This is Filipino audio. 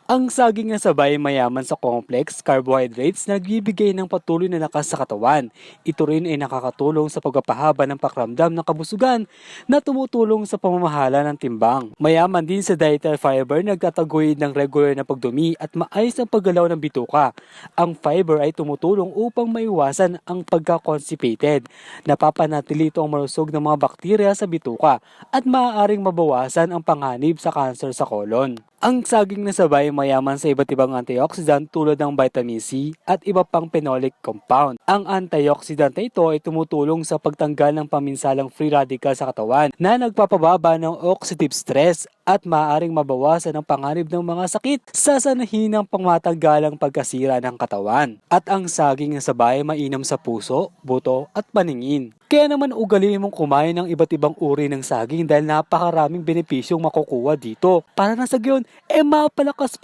Ang saging na sabay mayaman sa complex carbohydrates na nagbibigay ng patuloy na lakas sa katawan. Ito rin ay nakakatulong sa pagpapahaba ng pakramdam ng kabusugan na tumutulong sa pamamahala ng timbang. Mayaman din sa dietary fiber na nagtataguyod ng regular na pagdumi at maayos ang paggalaw ng bituka. Ang fiber ay tumutulong upang maiwasan ang pagka-constipated. Napapanatili ito ang malusog ng mga bakterya sa bituka at maaaring mabawasan ang panganib sa kanser sa kolon. Ang saging na sabay mayaman sa iba't ibang antioxidant tulad ng vitamin C at iba pang phenolic compound. Ang antioxidant na ito ay tumutulong sa pagtanggal ng paminsalang free radical sa katawan na nagpapababa ng oxidative stress at maaaring mabawasan ang panganib ng mga sakit sa sanahin ng pangmatagalang pagkasira ng katawan. At ang saging na sabay mainam sa puso, buto at paningin. Kaya naman ugaliin mong kumain ng iba't ibang uri ng saging dahil napakaraming benepisyong makukuha dito. Para na sa gayon, mapalakas pa